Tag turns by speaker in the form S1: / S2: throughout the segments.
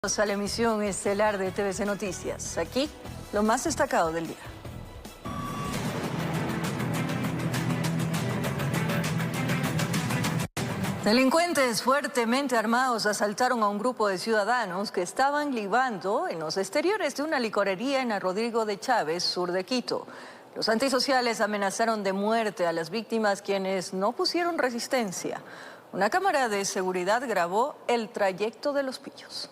S1: A la emisión estelar de TVC Noticias. Aquí, lo más destacado del día. Delincuentes fuertemente armados asaltaron a un grupo de ciudadanos que estaban libando en los exteriores de una licorería en Rodrigo de Chávez, sur de Quito. Los antisociales amenazaron de muerte a las víctimas, quienes no pusieron resistencia. Una cámara de seguridad grabó el trayecto de los pillos.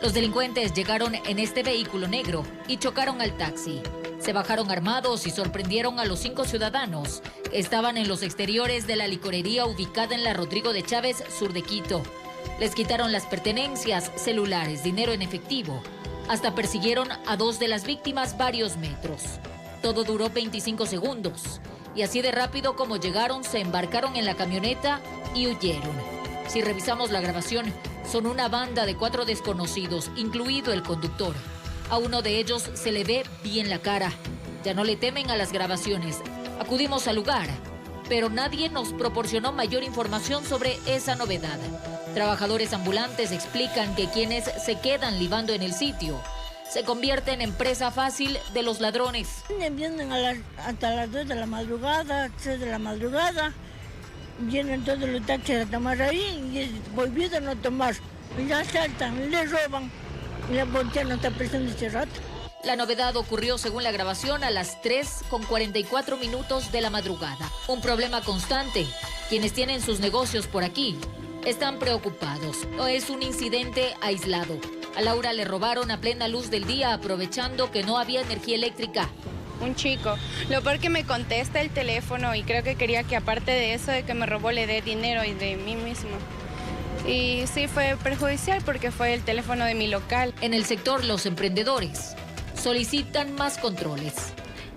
S2: Los delincuentes llegaron en este vehículo negro y chocaron al taxi. Se bajaron armados y sorprendieron a los 5 ciudadanos que estaban en los exteriores de la licorería ubicada en la Rodrigo de Chávez, sur de Quito. Les quitaron las pertenencias, celulares, dinero en efectivo. Hasta persiguieron a 2 de las víctimas varios metros. Todo duró 25 segundos. Y así de rápido como llegaron, se embarcaron en la camioneta y huyeron. Si revisamos la grabación, son una banda de 4 desconocidos, incluido el conductor. A uno de ellos se le ve bien la cara. Ya no le temen a las grabaciones. Acudimos al lugar, pero nadie nos proporcionó mayor información sobre esa novedad. Trabajadores ambulantes explican que quienes se quedan libando en el sitio se convierten en presa fácil de los ladrones.
S3: Vienen hasta las 2 de la madrugada, 3 de la madrugada. Vienen todos los taxis a tomar ahí y volvieron a tomar. Le asaltan, le roban y la policía no está presente hace rato.
S2: La novedad ocurrió, según la grabación, a las 3:44 de la madrugada. Un problema constante. Quienes tienen sus negocios por aquí están preocupados. No es un incidente aislado. A Laura le robaron a plena luz del día, aprovechando que no había energía eléctrica.
S4: Un chico. Lo peor que me contesta el teléfono y creo que quería que aparte de eso de que me robó le dé dinero y de mí mismo. Y sí fue perjudicial porque fue el teléfono de mi local.
S2: En el sector, los emprendedores solicitan más controles.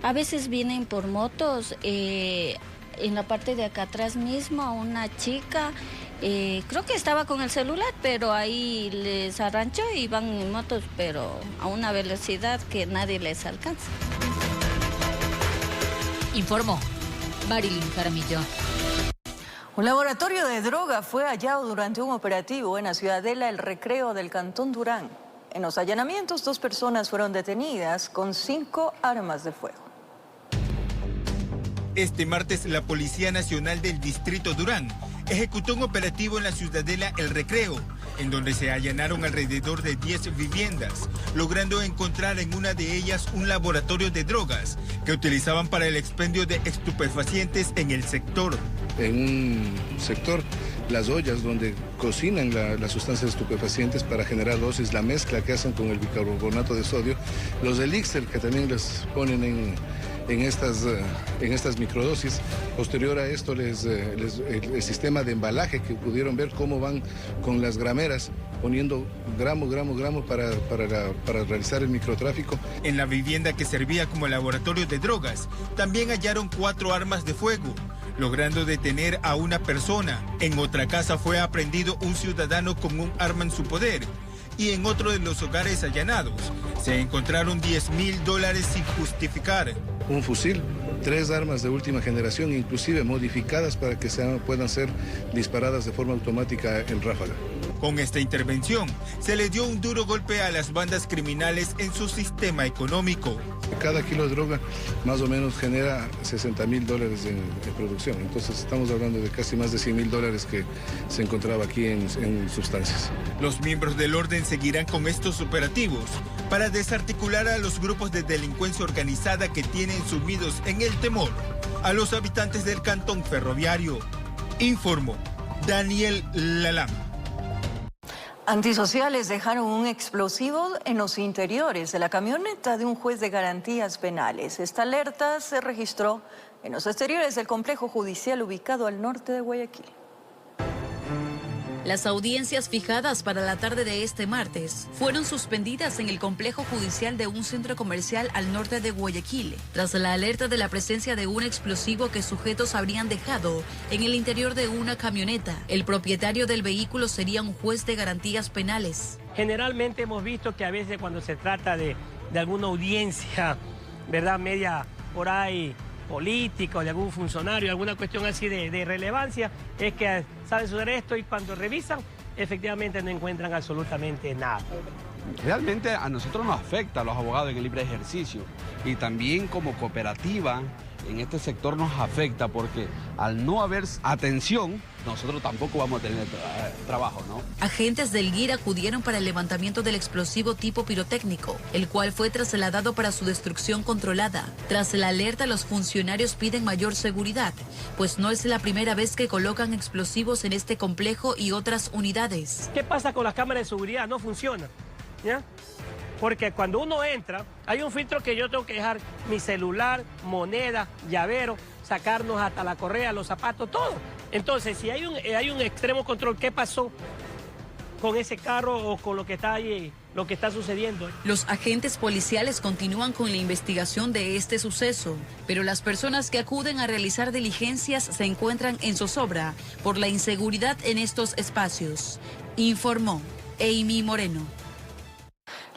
S5: A veces vienen por motos, en la parte de acá atrás mismo, una chica, creo que estaba con el celular, pero ahí les arranchó y van en motos, pero a una velocidad que nadie les alcanza.
S2: Informó Marilyn Jaramillo.
S1: Un laboratorio de droga fue hallado durante un operativo en la ciudadela El Recreo del Cantón Durán. En los allanamientos, 2 personas fueron detenidas con 5 armas de fuego.
S6: Este martes, la Policía Nacional del Distrito Durán ejecutó un operativo en la ciudadela El Recreo, en donde se allanaron alrededor de 10 viviendas, logrando encontrar en una de ellas un laboratorio de drogas que utilizaban para el expendio de estupefacientes en el sector.
S7: En un sector, las ollas donde cocinan las sustancias estupefacientes para generar dosis, la mezcla que hacen con el bicarbonato de sodio, los elixir que también les ponen en estas microdosis. Posterior a esto, el sistema de embalaje, que pudieron ver cómo van con las grameras, poniendo gramo para realizar el microtráfico.
S6: En la vivienda que servía como laboratorio de drogas, también hallaron 4 armas de fuego, logrando detener a una persona. En otra casa fue aprehendido un ciudadano con un arma en su poder. Y en otro de los hogares allanados se encontraron $10.000 sin justificar.
S7: Un fusil, 3 armas de última generación, inclusive modificadas para que puedan ser disparadas de forma automática en ráfaga.
S6: Con esta intervención se le dio un duro golpe a las bandas criminales en su sistema económico.
S7: Cada kilo de droga más o menos genera $60.000 en producción. Entonces estamos hablando de casi más de $100.000 que se encontraba aquí en sustancias.
S6: Los miembros del orden seguirán con estos operativos para desarticular a los grupos de delincuencia organizada que tienen sumidos en el temor a los habitantes del cantón ferroviario. Informó Daniel Lalán.
S1: Antisociales dejaron un explosivo en los interiores de la camioneta de un juez de garantías penales. Esta alerta se registró en los exteriores del complejo judicial ubicado al norte de Guayaquil.
S8: Las audiencias fijadas para la tarde de este martes fueron suspendidas en el complejo judicial de un centro comercial al norte de Guayaquil, tras la alerta de la presencia de un explosivo que sujetos habrían dejado en el interior de una camioneta. El propietario del vehículo sería un juez de garantías penales.
S9: Generalmente hemos visto que a veces cuando se trata de alguna audiencia, ¿verdad?, media por ahí política o de algún funcionario, alguna cuestión así de relevancia, es que saben suceder esto y cuando revisan, efectivamente no encuentran absolutamente nada.
S10: Realmente a nosotros nos afecta a los abogados en el libre ejercicio y también como cooperativa en este sector nos afecta porque al no haber atención, nosotros tampoco vamos a tener trabajo, ¿no?
S8: Agentes del GIR acudieron para el levantamiento del explosivo tipo pirotécnico, el cual fue trasladado para su destrucción controlada. Tras la alerta, los funcionarios piden mayor seguridad, pues no es la primera vez que colocan explosivos en este complejo y otras unidades.
S9: ¿Qué pasa con las cámaras de seguridad? No funcionan, ¿ya? Porque cuando uno entra, hay un filtro que yo tengo que dejar mi celular, moneda, llavero, sacarnos hasta la correa, los zapatos, todo. Entonces, si hay un extremo control, ¿qué pasó con ese carro o con lo que está ahí, lo que está sucediendo?
S8: Los agentes policiales continúan con la investigación de este suceso, pero las personas que acuden a realizar diligencias se encuentran en zozobra por la inseguridad en estos espacios, informó Amy Moreno.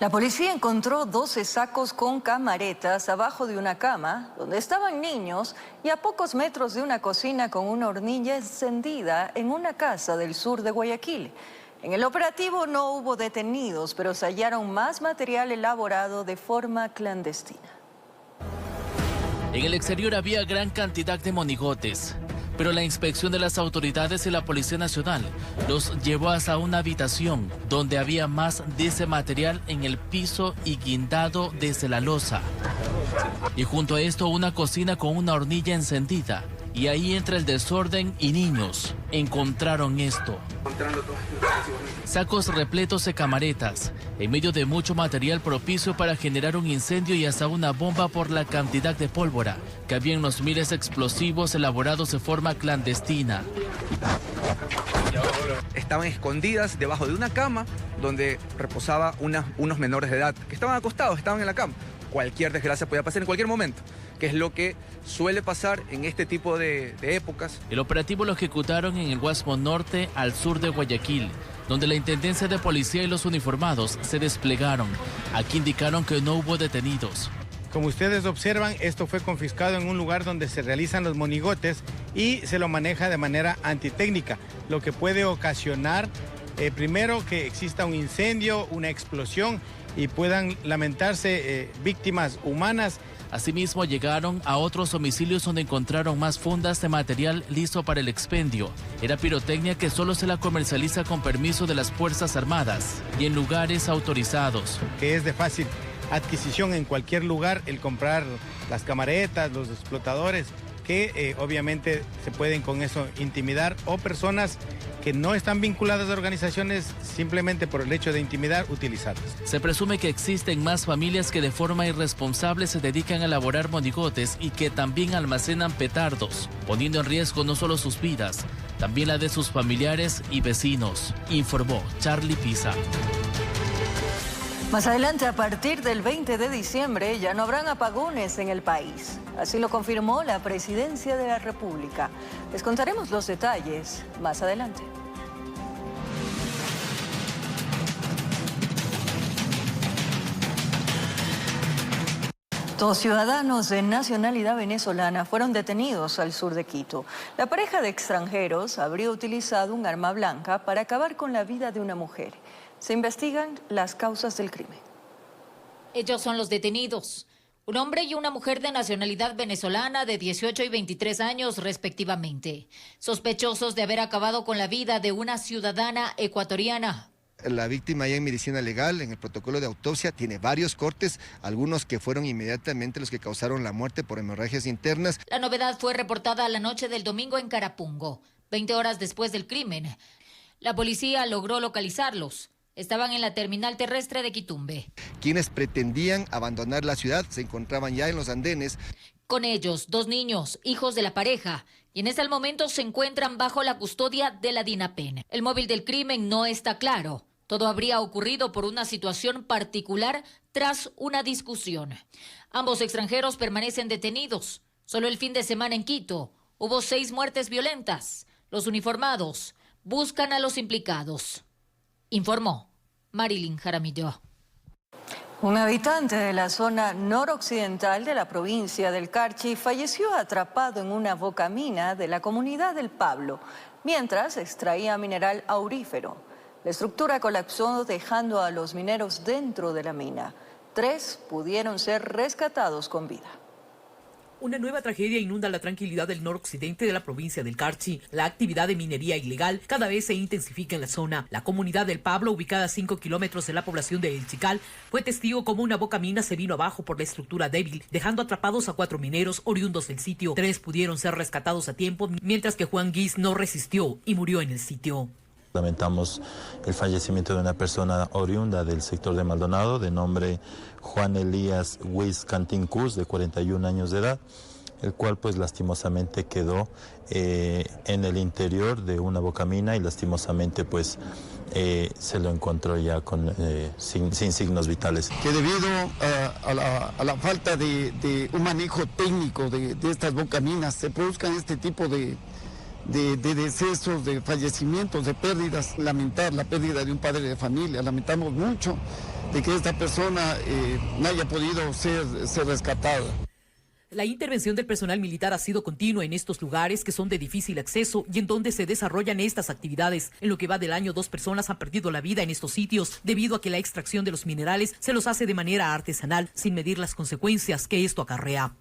S1: La policía encontró 12 sacos con camaretas abajo de una cama donde estaban niños y a pocos metros de una cocina con una hornilla encendida en una casa del sur de Guayaquil. En el operativo no hubo detenidos, pero se hallaron más material elaborado de forma clandestina.
S11: En el exterior había gran cantidad de monigotes, pero la inspección de las autoridades y la Policía Nacional los llevó hasta una habitación donde había más de ese material en el piso y guindado desde la losa. Y junto a esto una cocina con una hornilla encendida. Y ahí entra el desorden y niños encontraron esto. Sacos repletos de camaretas, en medio de mucho material propicio para generar un incendio y hasta una bomba por la cantidad de pólvora que había en los miles de explosivos elaborados de forma clandestina.
S12: Estaban escondidas debajo de una cama donde reposaba unos menores de edad que estaban acostados, estaban en la cama. Cualquier desgracia podía pasar en cualquier momento, que es lo que suele pasar en este tipo de épocas.
S11: El operativo lo ejecutaron en el Guasmo Norte, al sur de Guayaquil, donde la Intendencia de Policía y los uniformados se desplegaron. Aquí indicaron que no hubo detenidos.
S13: Como ustedes observan, esto fue confiscado en un lugar donde se realizan los monigotes y se lo maneja de manera antitécnica, lo que puede ocasionar primero que exista un incendio, una explosión y puedan lamentarse víctimas humanas.
S11: Asimismo llegaron a otros domicilios donde encontraron más fundas de material listo para el expendio. Era pirotecnia que solo se la comercializa con permiso de las Fuerzas Armadas y en lugares autorizados.
S13: Que es de fácil adquisición en cualquier lugar el comprar las camaretas, los explotadores, que obviamente se pueden con eso intimidar, o personas que no están vinculadas a organizaciones simplemente por el hecho de intimidar, utilizarlas.
S11: Se presume que existen más familias que de forma irresponsable se dedican a elaborar monigotes y que también almacenan petardos, poniendo en riesgo no solo sus vidas, también la de sus familiares y vecinos, informó Charlie Pisa.
S1: Más adelante, a partir del 20 de diciembre, ya no habrán apagones en el país. Así lo confirmó la Presidencia de la República. Les contaremos los detalles más adelante. Dos ciudadanos de nacionalidad venezolana fueron detenidos al sur de Quito. La pareja de extranjeros habría utilizado un arma blanca para acabar con la vida de una mujer. Se investigan las causas del crimen.
S2: Ellos son los detenidos. Un hombre y una mujer de nacionalidad venezolana de 18 y 23 años respectivamente, sospechosos de haber acabado con la vida de una ciudadana ecuatoriana.
S14: La víctima ya en medicina legal, en el protocolo de autopsia, tiene varios cortes, algunos que fueron inmediatamente los que causaron la muerte por hemorragias internas.
S2: La novedad fue reportada a la noche del domingo en Carapungo, 20 horas después del crimen. La policía logró localizarlos. Estaban en la terminal terrestre de Quitumbe.
S14: Quienes pretendían abandonar la ciudad se encontraban ya en los andenes.
S2: Con ellos, 2 niños, hijos de la pareja, y en este momento se encuentran bajo la custodia de la DINAPEN. El móvil del crimen no está claro. Todo habría ocurrido por una situación particular tras una discusión. Ambos extranjeros permanecen detenidos. Solo el fin de semana en Quito hubo 6 muertes violentas. Los uniformados buscan a los implicados. Informó Marilyn Jaramillo.
S1: Un habitante de la zona noroccidental de la provincia del Carchi falleció atrapado en una bocamina de la comunidad del Pablo, mientras extraía mineral aurífero. La estructura colapsó dejando a los mineros dentro de la mina. 3 pudieron ser rescatados con vida.
S15: Una nueva tragedia inunda la tranquilidad del noroccidente de la provincia del Carchi. La actividad de minería ilegal cada vez se intensifica en la zona. La comunidad del Pablo, ubicada a 5 kilómetros de la población de El Chical, fue testigo como una bocamina se vino abajo por la estructura débil, dejando atrapados a 4 mineros oriundos del sitio. 3 pudieron ser rescatados a tiempo, mientras que Juan Guis no resistió y murió en el sitio.
S16: Lamentamos el fallecimiento de una persona oriunda del sector de Maldonado, de nombre Juan Elías Huiz Cantincus, de 41 años de edad, el cual pues lastimosamente quedó en el interior de una bocamina y lastimosamente pues se lo encontró ya sin signos vitales.
S17: Que debido a la falta de un manejo técnico de estas bocaminas se produzcan este tipo de decesos, de fallecimientos, de pérdidas. Lamentar la pérdida de un padre de familia, lamentamos mucho de que esta persona no haya podido ser rescatada.
S15: La intervención del personal militar ha sido continua en estos lugares que son de difícil acceso y en donde se desarrollan estas actividades. En lo que va del año, 2 personas han perdido la vida en estos sitios debido a que la extracción de los minerales se los hace de manera artesanal, sin medir las consecuencias que esto acarrea.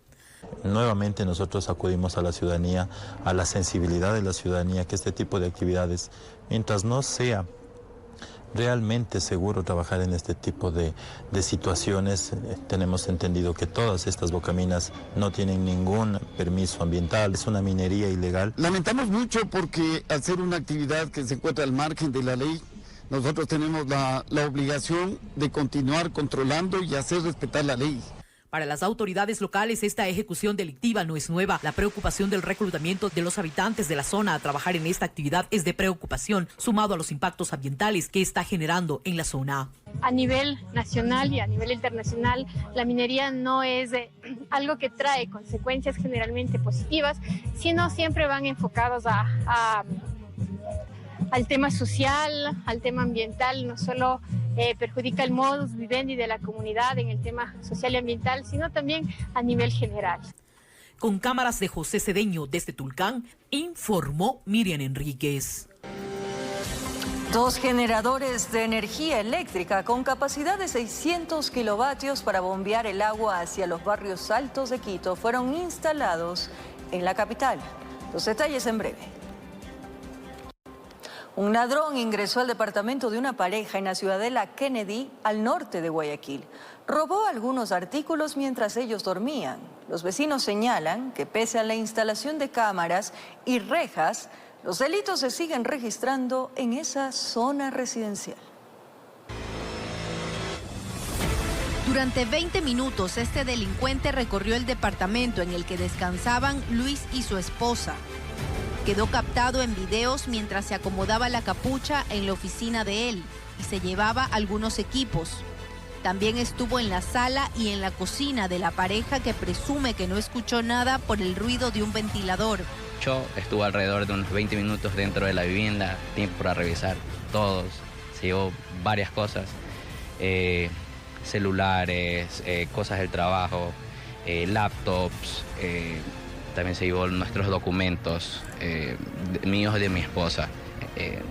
S16: Nuevamente nosotros acudimos a la ciudadanía, a la sensibilidad de la ciudadanía, que este tipo de actividades, mientras no sea realmente seguro trabajar en este tipo de situaciones, tenemos entendido que todas estas bocaminas no tienen ningún permiso ambiental, es una minería ilegal.
S17: Lamentamos mucho porque al ser una actividad que se encuentra al margen de la ley, nosotros tenemos la obligación de continuar controlando y hacer respetar la ley.
S15: Para las autoridades locales, esta ejecución delictiva no es nueva. La preocupación del reclutamiento de los habitantes de la zona a trabajar en esta actividad es de preocupación, sumado a los impactos ambientales que está generando en la zona.
S18: A nivel nacional y a nivel internacional, la minería no es algo que trae consecuencias generalmente positivas, sino siempre van enfocados al tema social, al tema ambiental. No solo perjudica el modus vivendi de la comunidad en el tema social y ambiental, sino también a nivel general.
S15: Con cámaras de José Cedeño desde Tulcán, informó Miriam Enríquez.
S1: 2 generadores de energía eléctrica con capacidad de 600 kilovatios para bombear el agua hacia los barrios altos de Quito fueron instalados en la capital. Los detalles en breve. Un ladrón ingresó al departamento de una pareja en la ciudadela Kennedy, al norte de Guayaquil. Robó algunos artículos mientras ellos dormían. Los vecinos señalan que pese a la instalación de cámaras y rejas, los delitos se siguen registrando en esa zona residencial.
S19: Durante 20 minutos, este delincuente recorrió el departamento en el que descansaban Luis y su esposa. Quedó captado en videos mientras se acomodaba la capucha en la oficina de él y se llevaba algunos equipos. También estuvo en la sala y en la cocina de la pareja, que presume que no escuchó nada por el ruido de un ventilador.
S20: Yo estuve alrededor de unos 20 minutos dentro de la vivienda, tiempo para revisar todos. Se llevó varias cosas, celulares, cosas del trabajo, laptops. También se llevó nuestros documentos, míos y de mi esposa,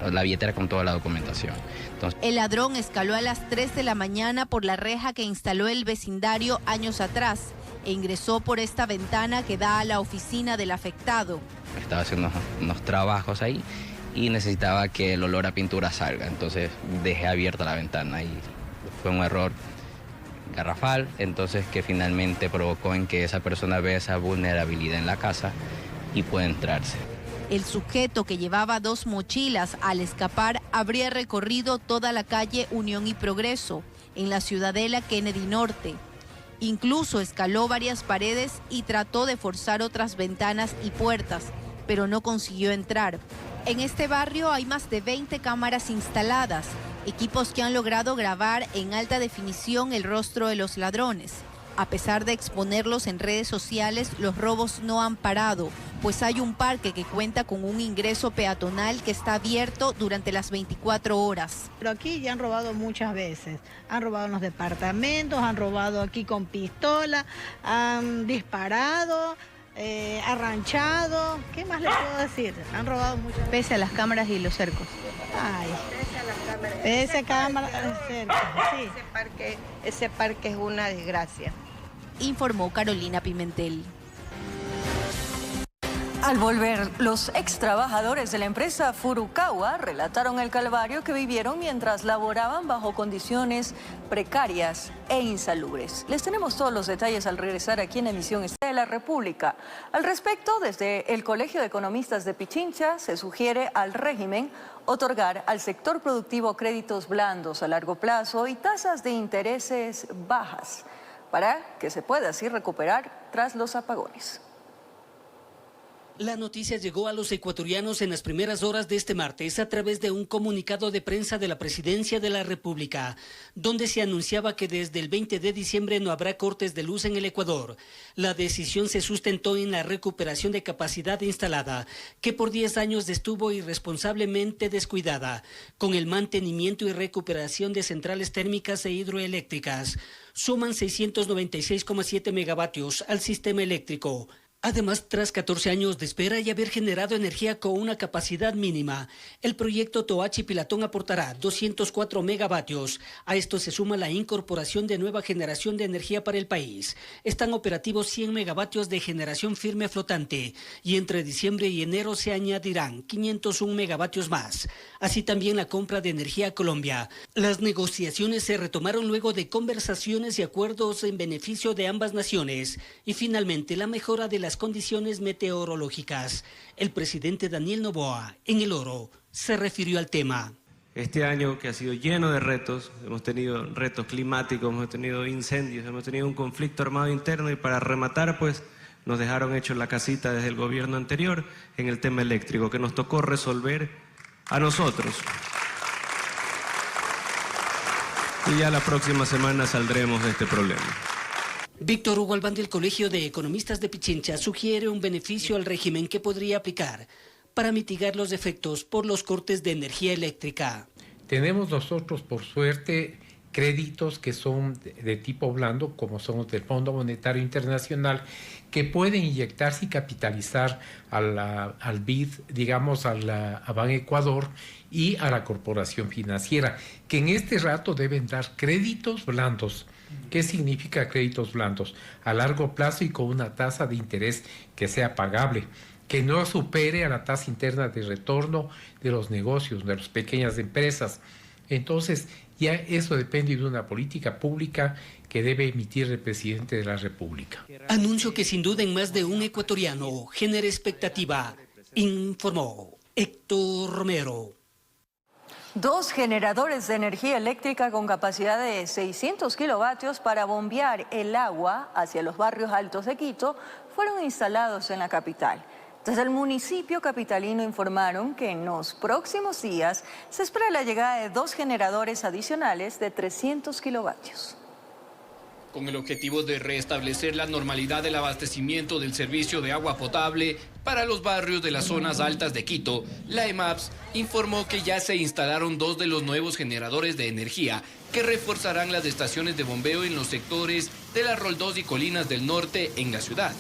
S20: la billetera con toda la documentación. Entonces,
S19: el ladrón escaló a las 3 de la mañana por la reja que instaló el vecindario años atrás e ingresó por esta ventana que da a la oficina del afectado.
S20: Estaba haciendo unos trabajos ahí y necesitaba que el olor a pintura salga, entonces dejé abierta la ventana y fue un error garrafal, entonces que finalmente provocó en que esa persona vea esa vulnerabilidad en la casa y pueda entrarse.
S19: El sujeto, que llevaba 2 mochilas, al escapar habría recorrido toda la calle Unión y Progreso, en la ciudadela Kennedy Norte. Incluso escaló varias paredes y trató de forzar otras ventanas y puertas, pero no consiguió entrar. En este barrio hay más de 20 cámaras instaladas, equipos que han logrado grabar en alta definición el rostro de los ladrones. A pesar de exponerlos en redes sociales, los robos no han parado, pues hay un parque que cuenta con un ingreso peatonal que está abierto durante las 24 horas.
S3: Pero aquí ya han robado muchas veces. Han robado en los departamentos, han robado aquí con pistola, han disparado, arranchado. ¿Qué más le puedo decir? Han robado muchas veces.
S19: Pese a las cámaras y los cercos.
S3: Ay, esa cámara, sí.
S21: Ese parque es una desgracia.
S19: Informó Carolina Pimentel.
S1: Al volver, los ex trabajadores de la empresa Furukawa relataron el calvario que vivieron mientras laboraban bajo condiciones precarias e insalubres. Les tenemos todos los detalles al regresar aquí en Emisión Estado de la República. Al respecto, desde el Colegio de Economistas de Pichincha se sugiere al régimen otorgar al sector productivo créditos blandos a largo plazo y tasas de intereses bajas para que se pueda así recuperar tras los apagones.
S22: La noticia llegó a los ecuatorianos en las primeras horas de este martes a través de un comunicado de prensa de la Presidencia de la República, donde se anunciaba que desde el 20 de diciembre no habrá cortes de luz en el Ecuador. La decisión se sustentó en la recuperación de capacidad instalada, que por 10 años estuvo irresponsablemente descuidada, con el mantenimiento y recuperación de centrales térmicas e hidroeléctricas. Suman 696,7 megavatios al sistema eléctrico. Además, tras 14 años de espera y haber generado energía con una capacidad mínima, el proyecto Toachi Pilatón aportará 204 megavatios. A esto se suma la incorporación de nueva generación de energía para el país. Están operativos 100 megavatios de generación firme flotante y entre diciembre y enero se añadirán 501 megavatios más. Así también la compra de energía a Colombia. Las negociaciones se retomaron luego de conversaciones y acuerdos en beneficio de ambas naciones y finalmente la mejora de las condiciones meteorológicas. El presidente Daniel Noboa, en El Oro, se refirió al tema.
S23: Este año que ha sido lleno de retos, hemos tenido retos climáticos, hemos tenido incendios, hemos tenido un conflicto armado interno y para rematar pues nos dejaron hecho la casita desde el gobierno anterior en el tema eléctrico que nos tocó resolver a nosotros. Y ya la próxima semana saldremos de este problema.
S22: Víctor Hugo Albán del Colegio de Economistas de Pichincha sugiere un beneficio al régimen que podría aplicar para mitigar los efectos por los cortes de energía eléctrica.
S24: Tenemos nosotros, por suerte, créditos que son de tipo blando, como son los del Fondo Monetario Internacional, que pueden inyectarse y capitalizar al BID, digamos, a Ban Ecuador y a la Corporación Financiera, que en este rato deben dar créditos blandos. ¿Qué significa créditos blandos? A largo plazo y con una tasa de interés que sea pagable, que no supere a la tasa interna de retorno de los negocios, de las pequeñas empresas. Entonces, ya eso depende de una política pública que debe emitir el presidente de la República.
S22: Anuncio que sin duda en más de un ecuatoriano genera expectativa, informó Héctor Romero.
S1: 2 generadores de energía eléctrica con capacidad de 600 kilovatios para bombear el agua hacia los barrios altos de Quito fueron instalados en la capital. Desde el municipio capitalino informaron que en los próximos días se espera la llegada de 2 generadores adicionales de 300 kilovatios.
S25: Con el objetivo de restablecer la normalidad del abastecimiento del servicio de agua potable para los barrios de las zonas altas de Quito, la EMAPS informó que ya se instalaron 2 de los nuevos generadores de energía que reforzarán las estaciones de bombeo en los sectores de la Roldós y Colinas del Norte en la ciudad.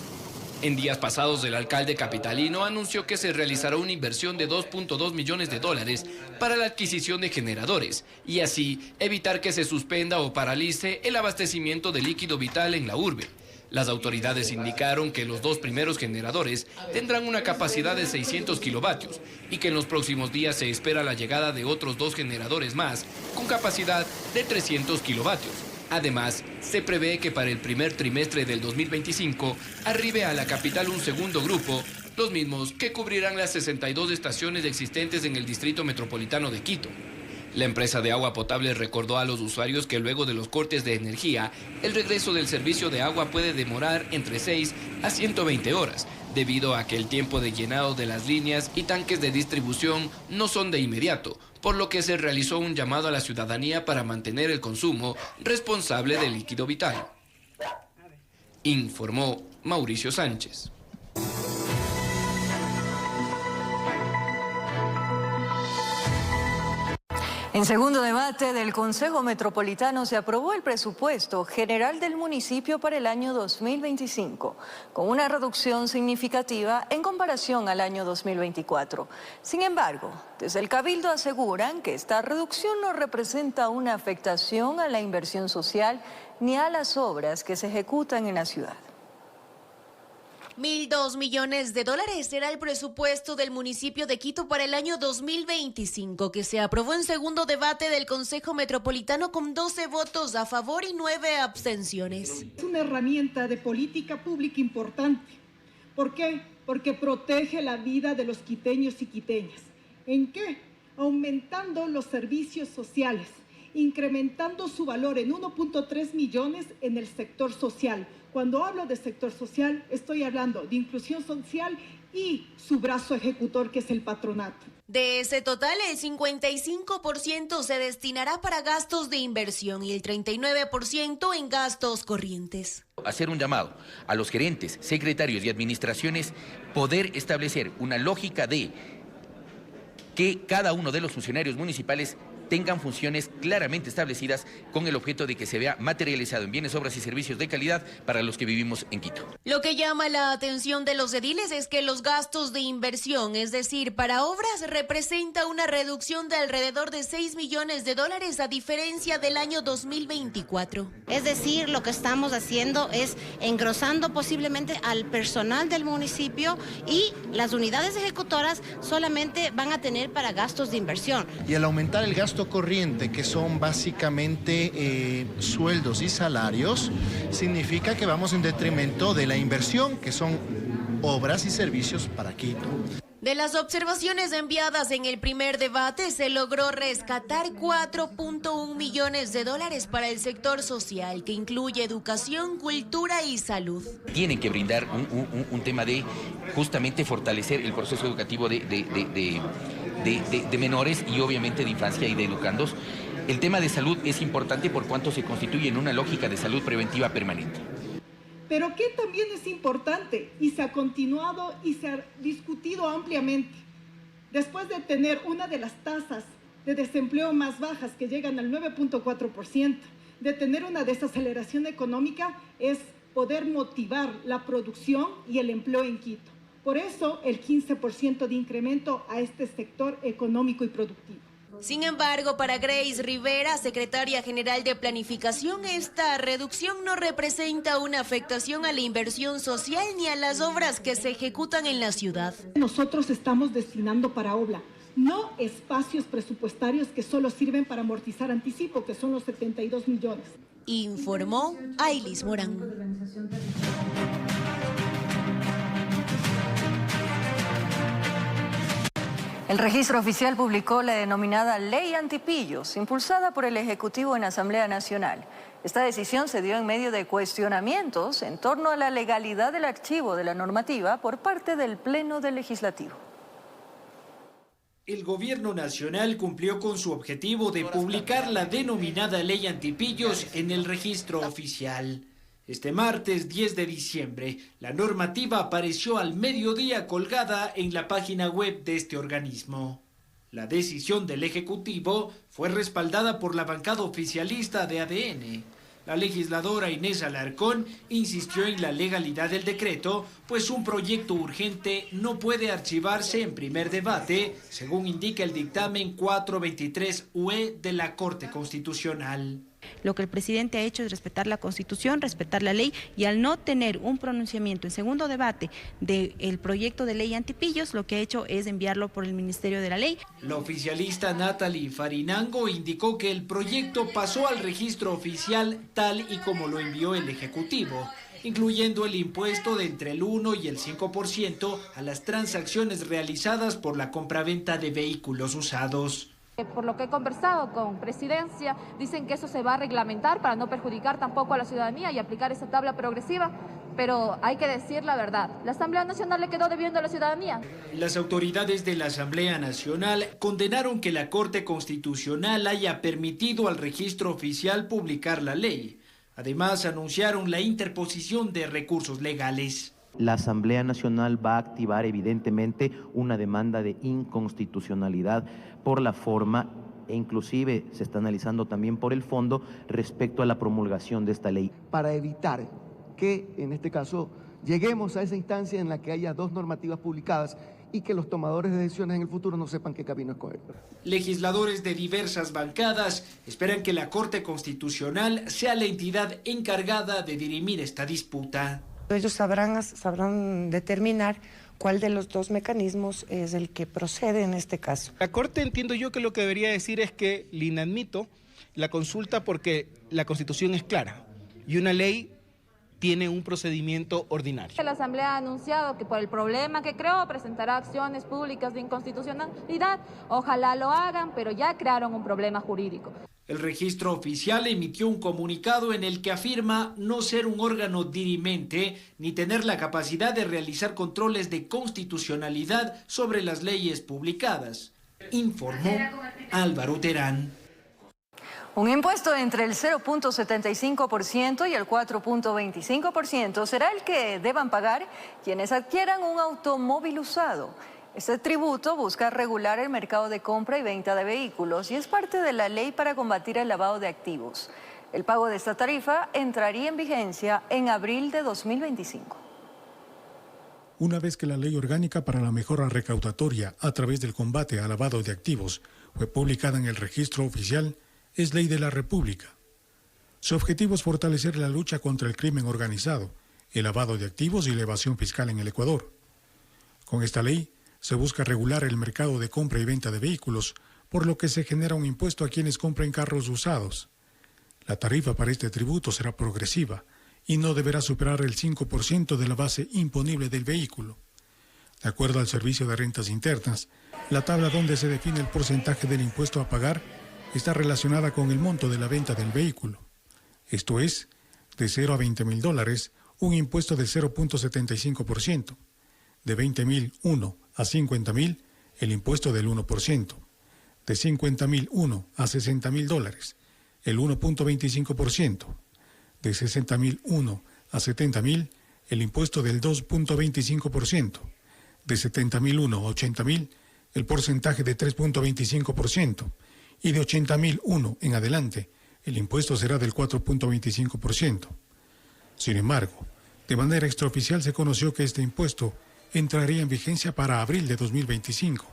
S25: En días pasados, el alcalde capitalino anunció que se realizará una inversión de $2.2 millones para la adquisición de generadores y así evitar que se suspenda o paralice el abastecimiento de líquido vital en la urbe. Las autoridades indicaron que los 2 primeros generadores tendrán una capacidad de 600 kilovatios y que en los próximos días se espera la llegada de otros 2 generadores más con capacidad de 300 kilovatios. Además, se prevé que para el primer trimestre del 2025 arribe a la capital un segundo grupo, los mismos que cubrirán las 62 estaciones existentes en el distrito metropolitano de Quito. La empresa de agua potable recordó a los usuarios que luego de los cortes de energía, el regreso del servicio de agua puede demorar entre 6 a 120 horas, debido a que el tiempo de llenado de las líneas y tanques de distribución no son de inmediato, por lo que se realizó un llamado a la ciudadanía para mantener el consumo responsable del líquido vital. Informó Mauricio Sánchez.
S1: En segundo debate del Consejo Metropolitano se aprobó el presupuesto general del municipio para el año 2025, con una reducción significativa en comparación al año 2024. Sin embargo, desde el Cabildo aseguran que esta reducción no representa una afectación a la inversión social ni a las obras que se ejecutan en la ciudad.
S4: 1.002 millones de dólares será el presupuesto del municipio de Quito para el año 2025, que se aprobó en segundo debate del Consejo Metropolitano con 12 votos a favor y 9 abstenciones.
S5: Es una herramienta de política pública importante. ¿Por qué? Porque protege la vida de los quiteños y quiteñas. ¿En qué? Aumentando los servicios sociales, incrementando su valor en 1.3 millones en el sector social. Cuando hablo de sector social, estoy hablando de inclusión social y su brazo ejecutor, que es el patronato.
S4: De ese total, el 55% se destinará para gastos de inversión y el 39% en gastos corrientes.
S6: Hacer un llamado a los gerentes, secretarios y administraciones, poder establecer una lógica de que cada uno de los funcionarios municipales tengan funciones claramente establecidas con el objeto de que se vea materializado en bienes, obras y servicios de calidad para los que vivimos en Quito.
S4: Lo que llama la atención de los ediles es que los gastos de inversión, es decir, para obras, representa una reducción de alrededor de 6 millones de dólares a diferencia del año 2024.
S7: Es decir, lo que estamos haciendo es engrosando posiblemente al personal del municipio y las unidades ejecutoras solamente van a tener para gastos de inversión.
S10: Y al aumentar el gasto corriente, que son básicamente sueldos y salarios, significa que vamos en detrimento de la inversión, que son obras y servicios para Quito.
S4: De las observaciones enviadas en el primer debate, se logró rescatar 4.1 millones de dólares para el sector social, que incluye educación, cultura y salud.
S6: Tienen que brindar un tema de justamente fortalecer el proceso educativo de menores y obviamente de infancia y de educandos. El tema de salud es importante por cuanto se constituye en una lógica de salud preventiva permanente.
S5: Pero que también es importante y se ha continuado y se ha discutido ampliamente. Después de tener una de las tasas de desempleo más bajas, que llegan al 9.4%, de tener una desaceleración económica, es poder motivar la producción y el empleo en Quito. Por eso el 15% de incremento a este sector económico y productivo.
S4: Sin embargo, para Grace Rivera, secretaria general de Planificación, esta reducción no representa una afectación a la inversión social ni a las obras que se ejecutan en la ciudad.
S5: Nosotros estamos destinando para obra, no espacios presupuestarios que solo sirven para amortizar anticipo, que son los 72 millones.
S4: Informó Ailis Morán.
S1: El registro oficial publicó la denominada Ley Antipillos, impulsada por el Ejecutivo en Asamblea Nacional. Esta decisión se dio en medio de cuestionamientos en torno a la legalidad del archivo de la normativa por parte del Pleno del Legislativo.
S26: El Gobierno Nacional cumplió con su objetivo de publicar la denominada Ley Antipillos en el registro oficial. Este martes 10 de diciembre, la normativa apareció al mediodía colgada en la página web de este organismo. La decisión del Ejecutivo fue respaldada por la bancada oficialista de ADN. La legisladora Inés Alarcón insistió en la legalidad del decreto, pues un proyecto urgente no puede archivarse en primer debate, según indica el dictamen 423UE de la Corte Constitucional.
S27: Lo que el presidente ha hecho es respetar la Constitución, respetar la ley, y al no tener un pronunciamiento en segundo debate del proyecto de ley Antipillos, lo que ha hecho es enviarlo por el Ministerio de la Ley.
S26: La oficialista Natalie Farinango indicó que el proyecto pasó al registro oficial tal y como lo envió el Ejecutivo, incluyendo el impuesto de entre el 1 y el 5% a las transacciones realizadas por la compraventa de vehículos usados.
S28: Por lo que he conversado con Presidencia, dicen que eso se va a reglamentar para no perjudicar tampoco a la ciudadanía y aplicar esa tabla progresiva, pero hay que decir la verdad. La Asamblea Nacional le quedó debiendo a la ciudadanía.
S26: Las autoridades de la Asamblea Nacional condenaron que la Corte Constitucional haya permitido al registro oficial publicar la ley. Además, anunciaron la interposición de recursos legales.
S29: La Asamblea Nacional va a activar evidentemente una demanda de inconstitucionalidad por la forma e inclusive se está analizando también por el fondo respecto a la promulgación de esta ley.
S2: Para evitar que, en este caso, lleguemos a esa instancia en la que haya dos normativas publicadas y que los tomadores de decisiones en el futuro no sepan qué camino escoger.
S26: Legisladores de diversas bancadas esperan que la Corte Constitucional sea la entidad encargada de dirimir esta disputa.
S8: Ellos sabrán determinar cuál de los dos mecanismos es el que procede en este caso.
S9: La Corte, entiendo yo, que lo que debería decir es que le inadmito la consulta porque la Constitución es clara y una ley tiene un procedimiento ordinario.
S28: La Asamblea ha anunciado que por el problema que creó presentará acciones públicas de inconstitucionalidad. Ojalá lo hagan, pero ya crearon un problema jurídico.
S26: El registro oficial emitió un comunicado en el que afirma no ser un órgano dirimente ni tener la capacidad de realizar controles de constitucionalidad sobre las leyes publicadas, informó Álvaro Terán.
S1: Un impuesto entre el 0.75% y el 4.25% será el que deban pagar quienes adquieran un automóvil usado. Este tributo busca regular el mercado de compra y venta de vehículos y es parte de la ley para combatir el lavado de activos. El pago de esta tarifa entraría en vigencia en abril de 2025.
S11: Una vez que la Ley Orgánica para la Mejora Recaudatoria a través del combate al lavado de activos fue publicada en el registro oficial, es ley de la República. Su objetivo es fortalecer la lucha contra el crimen organizado, el lavado de activos y la evasión fiscal en el Ecuador. Con esta ley se busca regular el mercado de compra y venta de vehículos, por lo que se genera un impuesto a quienes compren carros usados. La tarifa para este tributo será progresiva y no deberá superar el 5% de la base imponible del vehículo. De acuerdo al Servicio de Rentas Internas, la tabla donde se define el porcentaje del impuesto a pagar está relacionada con el monto de la venta del vehículo. Esto es, de 0 a $20,000, un impuesto del 0.75%. De $20,001 a $50,000, el impuesto del 1%. De $50,001 a $60,000, el 1.25%. De $60,001 a $70,000, el impuesto del 2.25%. De $70,001 a $80,000, el porcentaje de 3.25%. Y de $80,001 en adelante, el impuesto será del 4.25%. Sin embargo, de manera extraoficial se conoció que este impuesto entraría en vigencia para abril de 2025,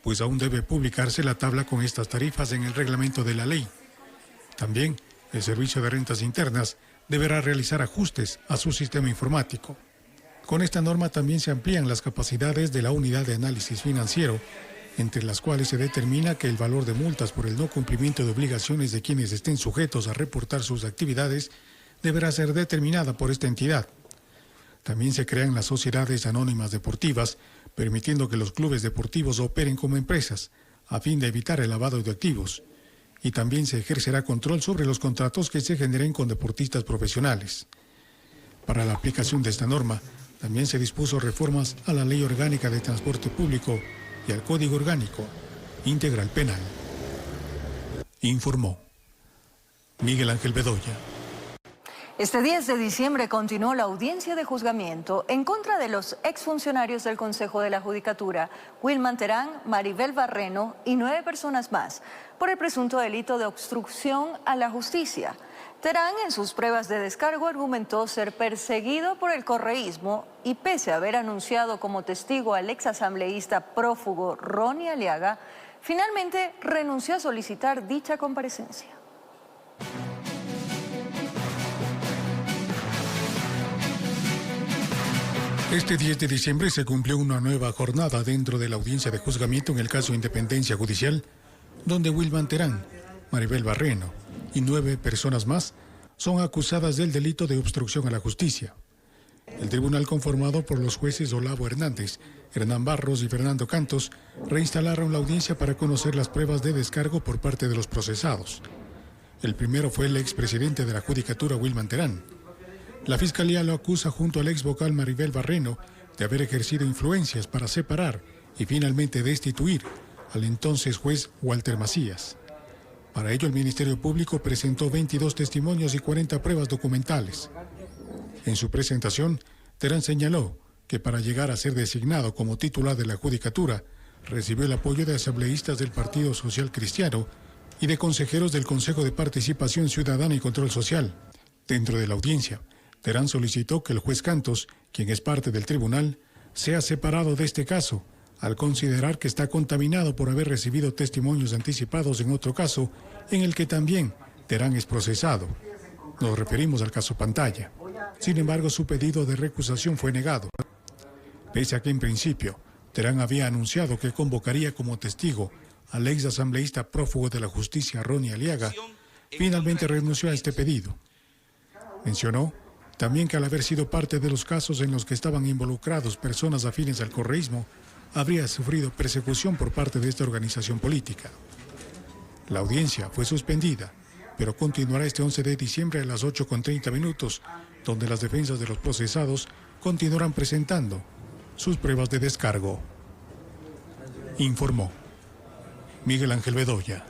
S11: pues aún debe publicarse la tabla con estas tarifas en el reglamento de la ley. También, el Servicio de Rentas Internas deberá realizar ajustes a su sistema informático. Con esta norma también se amplían las capacidades de la Unidad de Análisis Financiero, entre las cuales se determina que el valor de multas por el no cumplimiento de obligaciones de quienes estén sujetos a reportar sus actividades deberá ser determinada por esta entidad. También se crean las sociedades anónimas deportivas, permitiendo que los clubes deportivos operen como empresas, a fin de evitar el lavado de activos. Y también se ejercerá control sobre los contratos que se generen con deportistas profesionales. Para la aplicación de esta norma, también se dispuso reformas a la Ley Orgánica de Transporte Público y al Código Orgánico Integral Penal. Informó Miguel Ángel Bedoya.
S1: Este 10 de diciembre continuó la audiencia de juzgamiento en contra de los exfuncionarios del Consejo de la Judicatura, Wilman Terán, Maribel Barreno y 9 personas más, por el presunto delito de obstrucción a la justicia. Terán, en sus pruebas de descargo, argumentó ser perseguido por el correísmo y, pese a haber anunciado como testigo al exasambleísta prófugo Ronnie Aliaga, finalmente renunció a solicitar dicha comparecencia.
S11: Este 10 de diciembre se cumplió una nueva jornada dentro de la audiencia de juzgamiento en el caso Independencia Judicial, donde Wilman Terán, Maribel Barreno y 9 personas más son acusadas del delito de obstrucción a la justicia. El tribunal, conformado por los jueces Olavo Hernández, Hernán Barros y Fernando Cantos, reinstalaron la audiencia para conocer las pruebas de descargo por parte de los procesados. El primero fue el expresidente de la Judicatura, Wilman Terán. La Fiscalía lo acusa junto al ex vocal Maribel Barreno de haber ejercido influencias para separar y finalmente destituir al entonces juez Walter Macías. Para ello, el Ministerio Público presentó 22 testimonios y 40 pruebas documentales. En su presentación, Terán señaló que para llegar a ser designado como titular de la Judicatura, recibió el apoyo de asambleístas del Partido Social Cristiano y de consejeros del Consejo de Participación Ciudadana y Control Social. Dentro de la audiencia, Terán solicitó que el juez Cantos, quien es parte del tribunal, sea separado de este caso, al considerar que está contaminado por haber recibido testimonios anticipados en otro caso, en el que también Terán es procesado. Nos referimos al caso Pantalla. Sin embargo, su pedido de recusación fue negado. Pese a que en principio, Terán había anunciado que convocaría como testigo al ex asambleísta prófugo de la justicia Ronnie Aliaga, finalmente renunció a este pedido. Mencionó también que al haber sido parte de los casos en los que estaban involucrados personas afines al correísmo, habría sufrido persecución por parte de esta organización política. La audiencia fue suspendida, pero continuará este 11 de diciembre a las 8:30, donde las defensas de los procesados continuarán presentando sus pruebas de descargo. Informó Miguel Ángel Bedoya.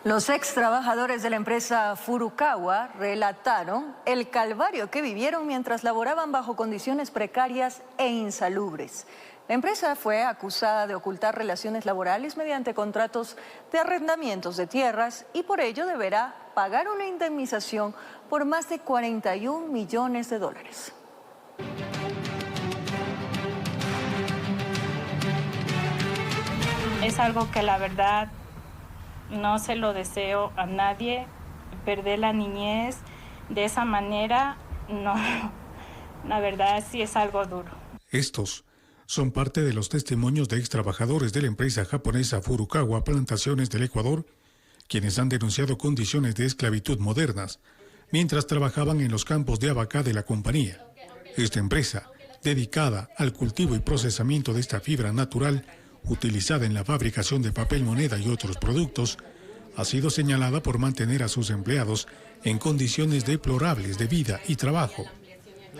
S1: Los ex trabajadores de la empresa Furukawa relataron el calvario que vivieron mientras laboraban bajo condiciones precarias e insalubres. La empresa fue acusada de ocultar relaciones laborales mediante contratos de arrendamientos de tierras y por ello deberá pagar una indemnización por más de 41 millones de dólares.
S3: Es algo que la verdad no se lo deseo a nadie, perder la niñez de esa manera, no, la verdad sí es algo duro.
S11: Estos son parte de los testimonios de ex trabajadores de la empresa japonesa Furukawa Plantaciones del Ecuador, quienes han denunciado condiciones de esclavitud modernas, mientras trabajaban en los campos de abacá de la compañía. Esta empresa, dedicada al cultivo y procesamiento de esta fibra natural, utilizada en la fabricación de papel moneda y otros productos, ha sido señalada por mantener a sus empleados en condiciones deplorables de vida y trabajo.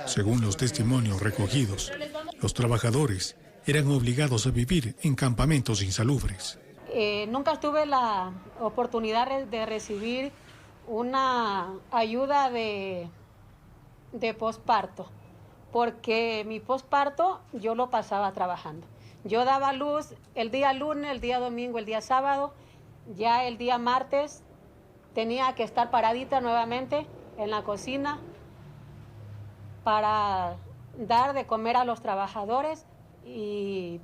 S11: Según los testimonios recogidos, los trabajadores eran obligados a vivir en campamentos insalubres.
S12: Nunca tuve la oportunidad de recibir una ayuda de posparto, porque mi posparto yo lo pasaba trabajando. Yo daba luz el día lunes, el día domingo, el día sábado. Ya el día martes tenía que estar paradita nuevamente en la cocina para dar de comer a los trabajadores y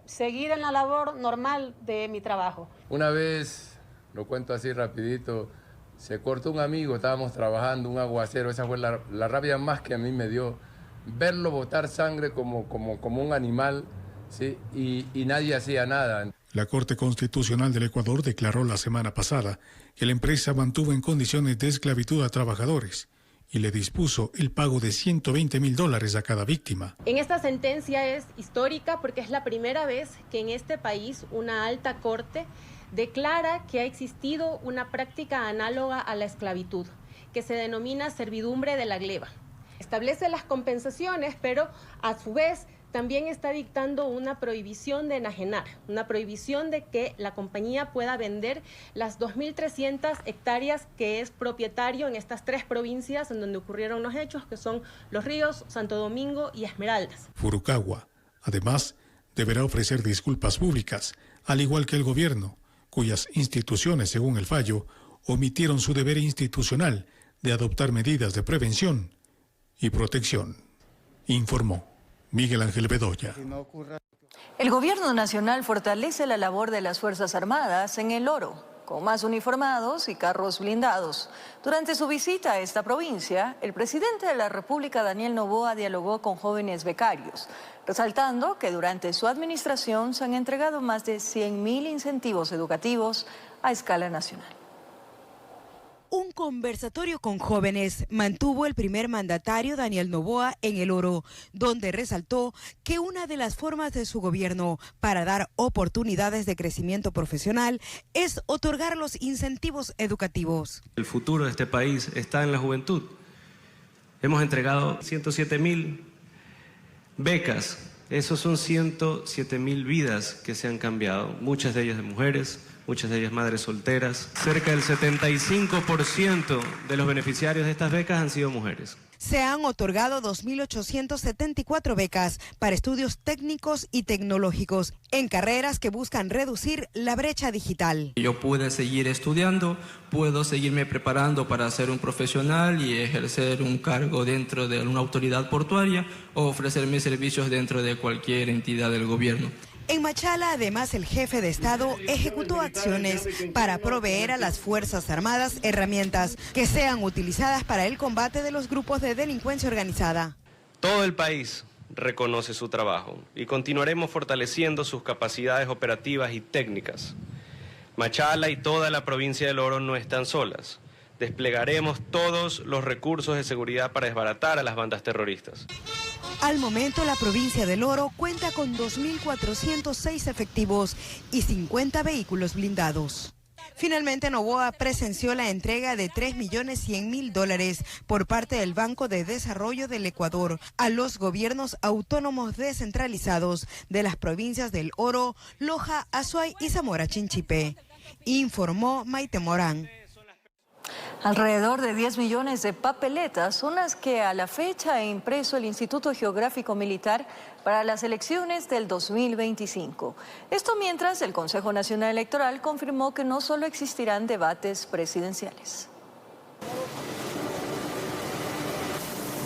S12: seguir en la labor normal de mi trabajo.
S13: Una vez, lo cuento así rapidito, se cortó un amigo, estábamos trabajando, un aguacero. Esa fue la rabia más que a mí me dio, verlo botar sangre como un animal. Sí, y nadie hacía nada.
S11: La Corte Constitucional del Ecuador declaró la semana pasada que la empresa mantuvo en condiciones de esclavitud a trabajadores y le dispuso el pago de $120,000 a cada víctima.
S14: En esta sentencia es histórica porque es la primera vez que en este país una alta corte declara que ha existido una práctica análoga a la esclavitud, que se denomina servidumbre de la gleba. Establece las compensaciones, pero a su vez también está dictando una prohibición de enajenar, una prohibición de que la compañía pueda vender las 2.300 hectáreas que es propietario en estas 3 provincias en donde ocurrieron los hechos, que son Los Ríos, Santo Domingo y Esmeraldas.
S11: Furukawa, además, deberá ofrecer disculpas públicas, al igual que el gobierno, cuyas instituciones, según el fallo, omitieron su deber institucional de adoptar medidas de prevención y protección, informó Miguel Ángel Bedoya.
S1: El Gobierno Nacional fortalece la labor de las Fuerzas Armadas en El Oro, con más uniformados y carros blindados. Durante su visita a esta provincia, el presidente de la República, Daniel Noboa, dialogó con jóvenes becarios, resaltando que durante su administración se han entregado más de 100.000 incentivos educativos a escala nacional.
S15: Un conversatorio con jóvenes mantuvo el primer mandatario Daniel Noboa en El Oro, donde resaltó que una de las formas de su gobierno para dar oportunidades de crecimiento profesional es otorgar los incentivos educativos.
S23: El futuro de este país está en la juventud. Hemos entregado 107.000 becas. Esos son 107.000 vidas que se han cambiado, muchas de ellas de mujeres, muchas de ellas madres solteras. Cerca del 75% de los beneficiarios de estas becas han sido mujeres.
S15: Se han otorgado 2.874 becas para estudios técnicos y tecnológicos en carreras que buscan reducir la brecha digital.
S16: Yo pude seguir estudiando, puedo seguirme preparando para ser un profesional y ejercer un cargo dentro de una autoridad portuaria o ofrecer mis servicios dentro de cualquier entidad del gobierno.
S15: En Machala, además, el jefe de Estado ejecutó acciones para proveer a las Fuerzas Armadas herramientas que sean utilizadas para el combate de los grupos de delincuencia organizada.
S23: Todo el país reconoce su trabajo y continuaremos fortaleciendo sus capacidades operativas y técnicas. Machala y toda la provincia del Oro no están solas. Desplegaremos todos los recursos de seguridad para desbaratar a las bandas terroristas.
S15: Al momento, la provincia del Oro cuenta con 2.406 efectivos y 50 vehículos blindados. Finalmente, Noboa presenció la entrega de $3.100.000 por parte del Banco de Desarrollo del Ecuador a los gobiernos autónomos descentralizados de las provincias del Oro, Loja, Azuay y Zamora Chinchipe, informó Maite Morán.
S1: Alrededor de 10 millones de papeletas son las que a la fecha ha impreso el Instituto Geográfico Militar para las elecciones del 2025. Esto mientras el Consejo Nacional Electoral confirmó que no solo existirán debates presidenciales.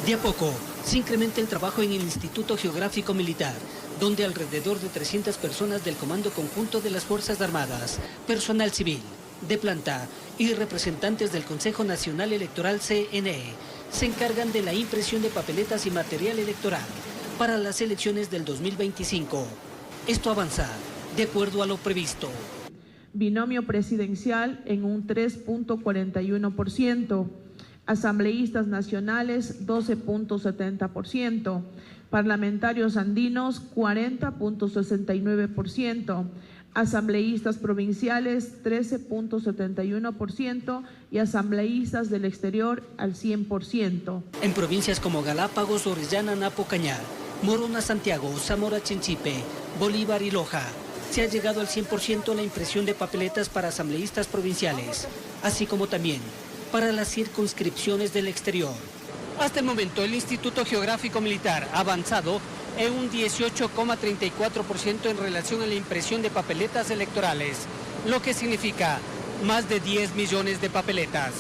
S17: De a poco se incrementa el trabajo en el Instituto Geográfico Militar, donde alrededor de 300 personas del Comando Conjunto de las Fuerzas Armadas, personal civil, de planta y representantes del Consejo Nacional Electoral CNE se encargan de la impresión de papeletas y material electoral para las elecciones del 2025. Esto avanza de acuerdo a lo previsto.
S18: Binomio presidencial en un 3.41%, asambleístas nacionales 12.70%, parlamentarios andinos 40.69%, asambleístas provinciales 13.71% y asambleístas del exterior al 100%.
S17: En provincias como Galápagos, Orellana, Napo, Cañar, Morona, Santiago, Zamora, Chinchipe, Bolívar y Loja, se ha llegado al 100% la impresión de papeletas para asambleístas provinciales, así como también para las circunscripciones del exterior. Hasta el momento, el Instituto Geográfico Militar ha avanzado en un 18,34% en relación a la impresión de papeletas electorales, lo que significa más de 10 millones de papeletas.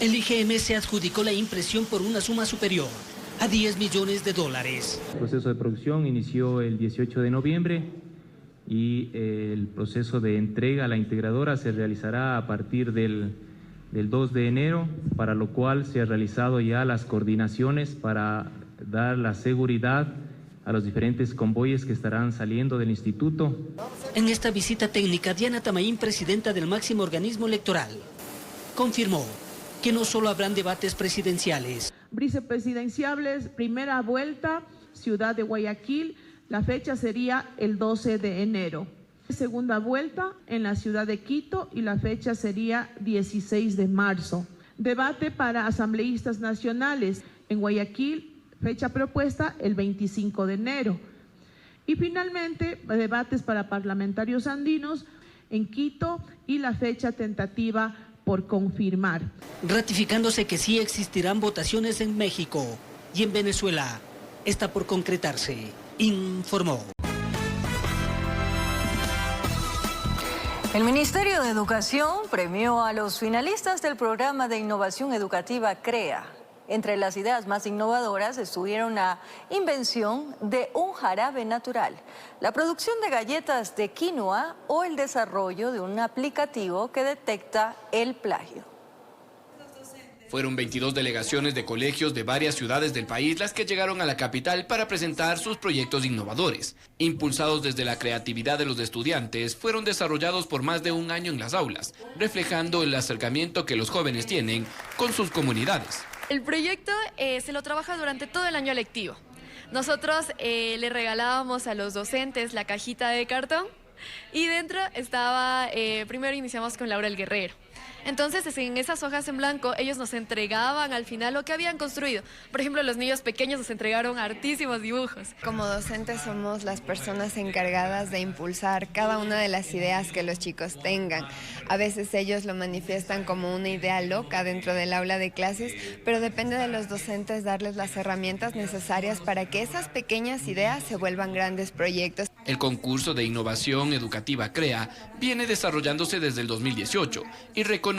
S17: El IGM se adjudicó la impresión por una suma superior a $10 millones. El
S29: proceso de producción inició el 18 de noviembre y el proceso de entrega a la integradora se realizará a partir del 2 de enero, para lo cual se han realizado ya las coordinaciones para dar la seguridad a los diferentes convoyes que estarán saliendo del instituto.
S17: En esta visita técnica, Diana Tamaín, presidenta del máximo organismo electoral, confirmó que no solo habrán debates presidenciales.
S18: Vicepresidenciales, primera vuelta, Ciudad de Guayaquil, la fecha sería el 12 de enero. Segunda vuelta en la ciudad de Quito y la fecha sería 16 de marzo. Debate para asambleístas nacionales en Guayaquil, fecha propuesta el 25 de enero. Y finalmente, debates para parlamentarios andinos en Quito y la fecha tentativa por confirmar.
S17: Ratificándose que sí existirán votaciones en México y en Venezuela, está por concretarse, informó.
S1: El Ministerio de Educación premió a los finalistas del programa de innovación educativa CREA. Entre las ideas más innovadoras estuvieron la invención de un jarabe natural, la producción de galletas de quinoa o el desarrollo de un aplicativo que detecta el plagio.
S19: Fueron 22 delegaciones de colegios de varias ciudades del país las que llegaron a la capital para presentar sus proyectos innovadores. Impulsados desde la creatividad de los estudiantes, fueron desarrollados por más de un año en las aulas, reflejando el acercamiento que los jóvenes tienen con sus comunidades.
S20: El proyecto se lo trabaja durante todo el año lectivo. Nosotros le regalábamos a los docentes la cajita de cartón y dentro estaba, primero iniciamos con Laura el Guerrero. Entonces, en esas hojas en blanco, ellos nos entregaban al final lo que habían construido. Por ejemplo, los niños pequeños nos entregaron hartísimos dibujos.
S4: Como docentes somos las personas encargadas de impulsar cada una de las ideas que los chicos tengan. A veces ellos lo manifiestan como una idea loca dentro del aula de clases, pero depende de los docentes darles las herramientas necesarias para que esas pequeñas ideas se vuelvan grandes proyectos.
S19: El concurso de innovación educativa CREA viene desarrollándose desde el 2018 y reconoce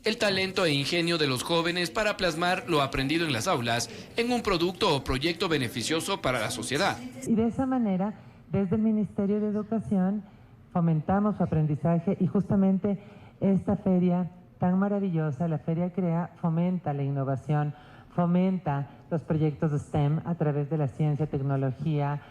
S19: el talento e ingenio de los jóvenes para plasmar lo aprendido en las aulas en un producto o proyecto beneficioso para la sociedad.
S5: Y de esa manera, desde el Ministerio de Educación, fomentamos su aprendizaje y justamente esta feria tan maravillosa, la Feria CREA, fomenta la innovación, fomenta los proyectos de STEM a través de la ciencia, tecnología,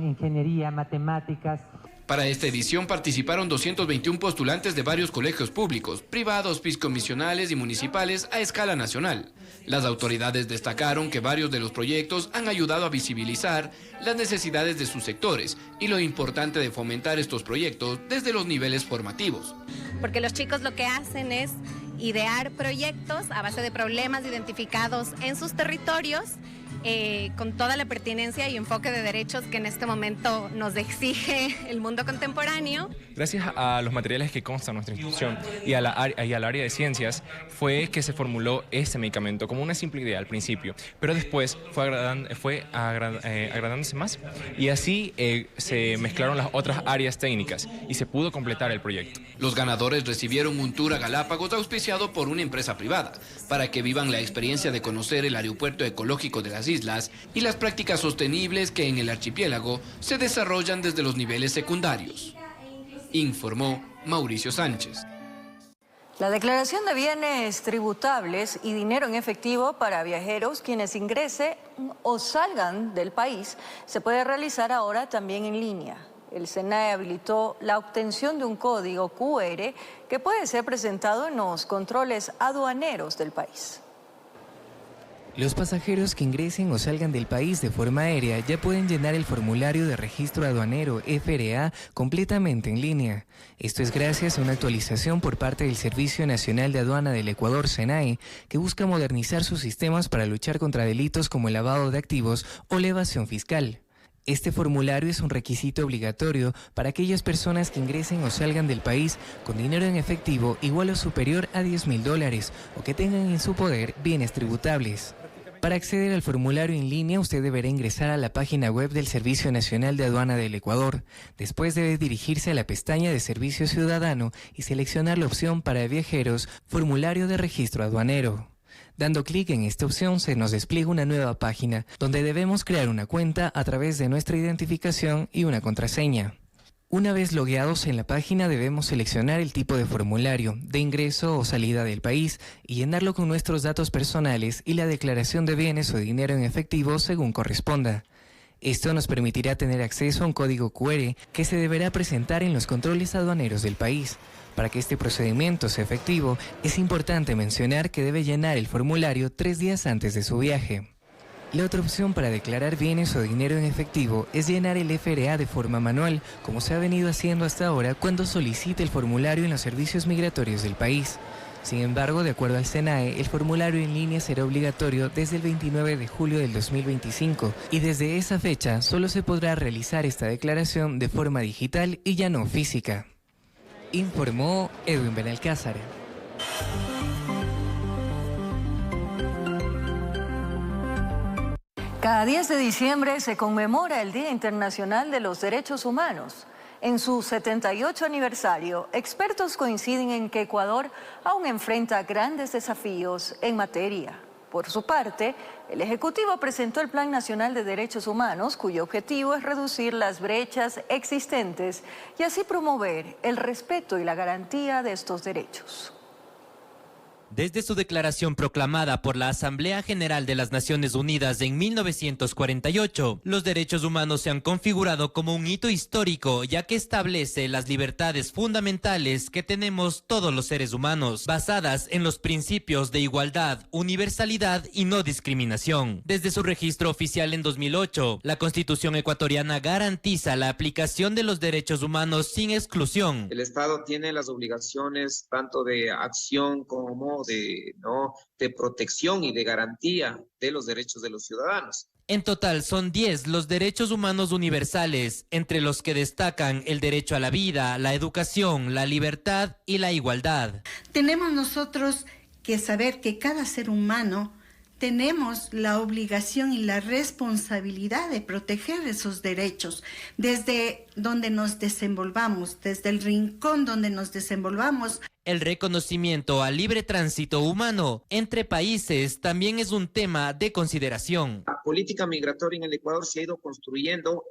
S5: ingeniería, matemáticas.
S19: Para esta edición participaron 221 postulantes de varios colegios públicos, privados, fiscomisionales y municipales a escala nacional. Las autoridades destacaron que varios de los proyectos han ayudado a visibilizar las necesidades de sus sectores y lo importante de fomentar estos proyectos desde los niveles formativos.
S6: Porque los chicos lo que hacen es idear proyectos a base de problemas identificados en sus territorios, con toda la pertinencia y enfoque de derechos que en este momento nos exige el mundo contemporáneo.
S7: Gracias a los materiales que constan en nuestra institución y al área de ciencias fue que se formuló este medicamento como una simple idea al principio, pero después fue agradándose más y así se mezclaron las otras áreas técnicas y se pudo completar el proyecto.
S19: Los ganadores recibieron un tour a Galápagos auspiciado por una empresa privada para que vivan la experiencia de conocer el aeropuerto ecológico de las islas y las prácticas sostenibles que en el archipiélago se desarrollan desde los niveles secundarios, informó Mauricio Sánchez.
S1: La declaración de bienes tributables y dinero en efectivo para viajeros quienes ingresen o salgan del país se puede realizar ahora también en línea. El SENAE habilitó la obtención de un código QR que puede ser presentado en los controles aduaneros del país.
S10: Los pasajeros que ingresen o salgan del país de forma aérea ya pueden llenar el formulario de registro aduanero FRA completamente en línea. Esto es gracias a una actualización por parte del Servicio Nacional de Aduana del Ecuador, SENAE, que busca modernizar sus sistemas para luchar contra delitos como el lavado de activos o la evasión fiscal. Este formulario es un requisito obligatorio para aquellas personas que ingresen o salgan del país con dinero en efectivo igual o superior a $10.000 o que tengan en su poder bienes tributables. Para acceder al formulario en línea, usted deberá ingresar a la página web del Servicio Nacional de Aduana del Ecuador. Después debe dirigirse a la pestaña de Servicio Ciudadano y seleccionar la opción para viajeros, Formulario de Registro Aduanero. Dando clic en esta opción se nos despliega una nueva página donde debemos crear una cuenta a través de nuestra identificación y una contraseña. Una vez logueados en la página debemos seleccionar el tipo de formulario, de ingreso o salida del país y llenarlo con nuestros datos personales y la declaración de bienes o dinero en efectivo según corresponda. Esto nos permitirá tener acceso a un código QR que se deberá presentar en los controles aduaneros del país. Para que este procedimiento sea efectivo, es importante mencionar que debe llenar el formulario 3 días antes de su viaje. La otra opción para declarar bienes o dinero en efectivo es llenar el FRA de forma manual, como se ha venido haciendo hasta ahora cuando solicite el formulario en los servicios migratorios del país. Sin embargo, de acuerdo al SENAE, el formulario en línea será obligatorio desde el 29 de julio del 2025 y desde esa fecha solo se podrá realizar esta declaración de forma digital y ya no física. Informó Edwin Benalcázar.
S1: Cada 10 de diciembre se conmemora el Día Internacional de los Derechos Humanos. En su 78 aniversario, expertos coinciden en que Ecuador aún enfrenta grandes desafíos en materia. Por su parte, el Ejecutivo presentó el Plan Nacional de Derechos Humanos, cuyo objetivo es reducir las brechas existentes y así promover el respeto y la garantía de estos derechos.
S2: Desde su declaración proclamada por la Asamblea General de las Naciones Unidas en 1948, los derechos humanos se han configurado como un hito histórico, ya que establece las libertades fundamentales que tenemos todos los seres humanos, basadas en los principios de igualdad, universalidad y no discriminación. Desde su registro oficial en 2008, la Constitución ecuatoriana garantiza la aplicación de los derechos humanos sin exclusión.
S8: El Estado tiene las obligaciones tanto de acción como de protección y de garantía de los derechos de los ciudadanos.
S2: En total son 10 los derechos humanos universales, entre los que destacan el derecho a la vida, la educación, la libertad y la igualdad.
S9: Tenemos nosotros que saber que cada ser humano tenemos la obligación y la responsabilidad de proteger esos derechos desde donde nos desenvolvamos, desde el rincón donde nos desenvolvamos.
S2: El reconocimiento al libre tránsito humano entre países también es un tema de consideración.
S8: La política migratoria en el Ecuador se ha ido construyendo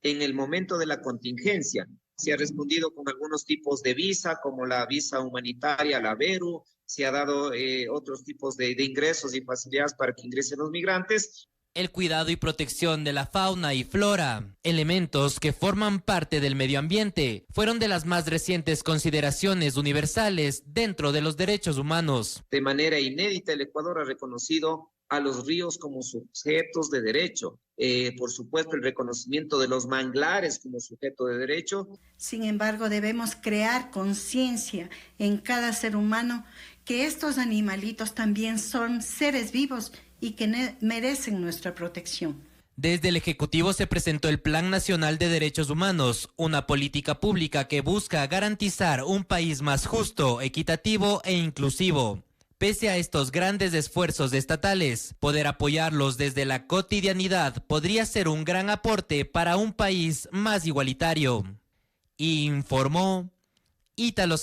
S8: en el momento de la contingencia. Se ha respondido con algunos tipos de visa, como la visa humanitaria, la VERU. Se ha dado otros tipos de ingresos y facilidades para que ingresen los migrantes.
S2: El cuidado y protección de la fauna y flora, elementos que forman parte del medio ambiente, fueron de las más recientes consideraciones universales dentro de los derechos humanos.
S8: De manera inédita, el Ecuador ha reconocido a los ríos como sujetos de derecho. Por supuesto, el reconocimiento de los manglares como sujeto de derecho.
S9: Sin embargo, debemos crear conciencia en cada ser humano que estos animalitos también son seres vivos y que merecen nuestra protección.
S2: Desde el Ejecutivo se presentó el Plan Nacional de Derechos Humanos, una política pública que busca garantizar un país más justo, equitativo e inclusivo. Pese a estos grandes esfuerzos estatales, poder apoyarlos desde la cotidianidad podría ser un gran aporte para un país más igualitario. Informó Ítalo